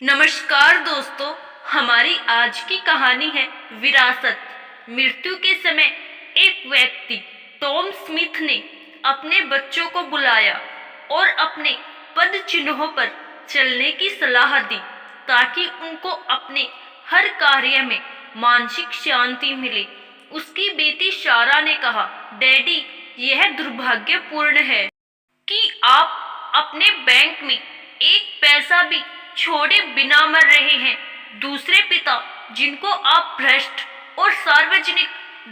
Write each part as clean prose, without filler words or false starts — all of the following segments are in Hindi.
नमस्कार दोस्तों, हमारी आज की कहानी है विरासत। मृत्यु के समय एक व्यक्ति टॉम स्मिथ ने अपने बच्चों को बुलाया और अपने पद चिन्हों पर चलने की सलाह दी ताकि उनको अपने हर कार्य में मानसिक शांति मिले। उसकी बेटी सारा ने कहा, डैडी, यह दुर्भाग्यपूर्ण है कि आप अपने बैंक में एक पैसा भी छोड़े बिना मर रहे हैं। दूसरे पिता, जिनको आप भ्रष्ट और सार्वजनिक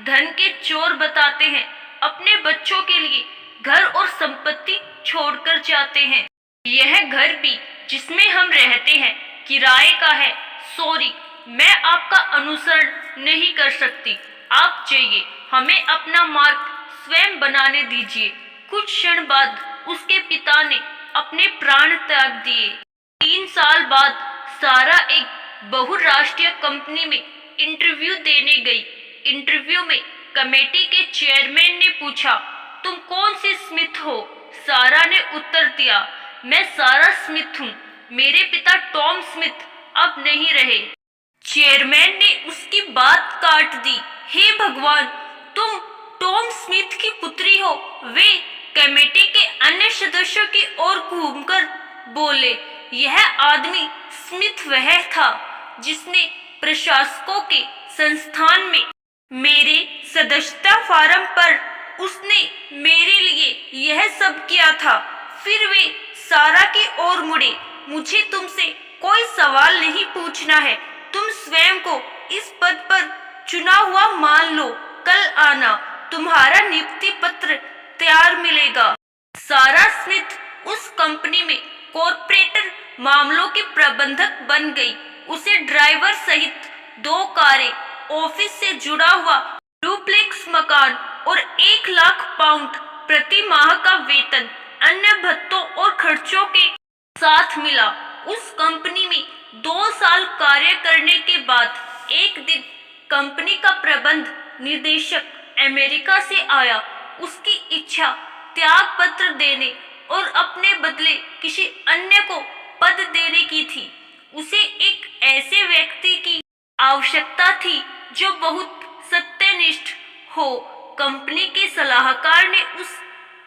धन के चोर बताते हैं, अपने बच्चों के लिए घर और संपत्ति छोड़कर जाते हैं। यह घर भी जिसमें हम रहते हैं किराए का है। सॉरी, मैं आपका अनुसरण नहीं कर सकती। आप जाइए, हमें अपना मार्ग स्वयं बनाने दीजिए। कुछ क्षण बाद उसके पिता ने अपने प्राण त्याग दिए। 3 साल बाद सारा एक बहुराष्ट्रीय कंपनी में इंटरव्यू देने गई। इंटरव्यू में कमेटी के चेयरमैन ने पूछा, तुम कौन सी स्मिथ हो? सारा ने उत्तर दिया, मैं सारा स्मिथ हूँ। मेरे पिता टॉम स्मिथ अब नहीं रहे। चेयरमैन ने उसकी बात काट दी। हे भगवान, तुम टॉम स्मिथ की पुत्री हो। वे कमेटी के अन्य सदस्यों की ओर घूमकर बोले, यह आदमी स्मिथ वह था जिसने प्रशासकों के संस्थान में मेरे सदस्यता फार्म पर उसने मेरे लिए यह सब किया था। फिर वे सारा की ओर मुड़े, मुझे तुमसे कोई सवाल नहीं पूछना है। तुम स्वयं को इस पद पर चुना हुआ मान लो। कल आना, तुम्हारा नियुक्ति पत्र तैयार मिलेगा। सारा स्मिथ उस कंपनी में कॉर्पोरेटर मामलों की प्रबंधक बन गई। उसे ड्राइवर सहित 2 कारें, ऑफिस से जुड़ा हुआ डुप्लेक्स मकान और 1 लाख पाउंड प्रति माह का वेतन अन्य भत्तों और खर्चों के साथ मिला। उस कंपनी में 2 साल कार्य करने के बाद एक दिन कंपनी का प्रबंध निर्देशक अमेरिका से आया। उसकी इच्छा त्याग पत्र देने और अपने बदले किसी अन्य को पद देने की थी। उसे एक ऐसे व्यक्ति की आवश्यकता थी जो बहुत सत्यनिष्ठ हो। कंपनी के सलाहकार ने उस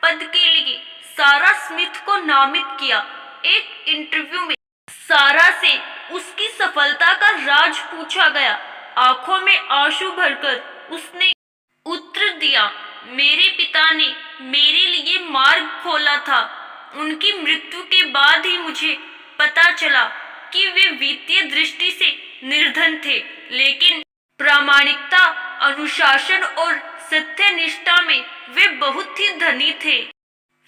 पद के लिए सारा स्मिथ को नामित किया। एक इंटरव्यू में सारा से उसकी सफलता का राज पूछा गया। आंखों में आंसू भरकर उसने उत्तर दिया, मेरे पिता ने मेरे लिए मार्ग खोला था। उनकी मृत्यु के बाद ही मुझे पता चला कि वे वित्तीय दृष्टि से निर्धन थे, लेकिन प्रामाणिकता, अनुशासन और सत्यनिष्ठा में वे बहुत ही धनी थे।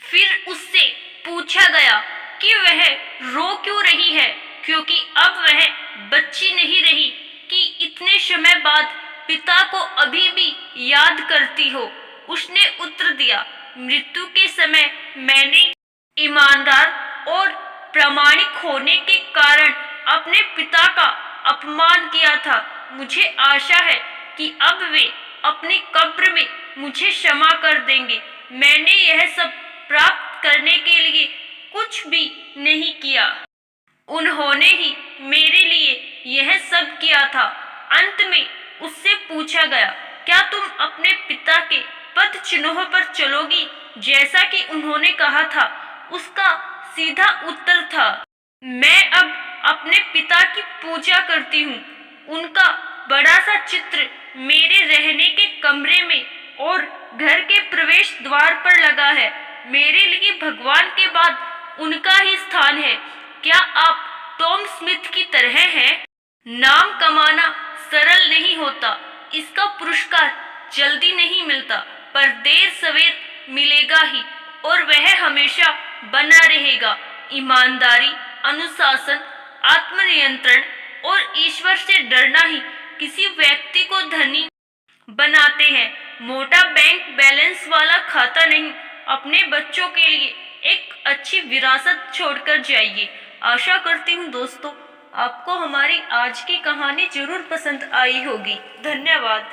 फिर उससे पूछा गया कि वह रो क्यों रही है, क्योंकि अब वह बच्ची नहीं रही कि इतने समय बाद पिता को अभी भी याद करती हो। उसने उत्तर दिया, मृत्यु के समय मैंने ईमानदार और प्रामाणिक होने के कारण अपने पिता का अपमान किया था। मुझे आशा है कि अब वे अपनी कब्र में मुझे क्षमा कर देंगे। मैंने यह सब प्राप्त करने के लिए कुछ भी नहीं किया। उन्होंने ही मेरे लिए यह सब किया था। अंत में उससे पूछा गया, क्या तुम अपने पिता के पद चिन्हों पर चलोगी जैसा कि उन्होंने कहा था? उसका सीधा उत्तर था, मैं अब अपने पिता की पूजा करती हूँ। उनका बड़ा सा चित्र मेरे रहने के कमरे में और घर के प्रवेश द्वार पर लगा है। मेरे लिए भगवान के बाद उनका ही स्थान है। क्या आप टॉम स्मिथ की तरह हैं? नाम कमाना सरल नहीं होता। इसका पुरस्कार जल्दी नहीं मिलता, पर देर सवेर मिलेगा ही, और वह हमेशा बना रहेगा। ईमानदारी, अनुशासन, आत्मनियंत्रण और ईश्वर से डरना ही किसी व्यक्ति को धनी बनाते हैं। मोटा बैंक बैलेंस वाला खाता नहीं। अपने बच्चों के लिए एक अच्छी विरासत छोड़कर जाइए। आशा करती हूँ दोस्तों, आपको हमारी आज की कहानी जरूर पसंद आई होगी। धन्यवाद।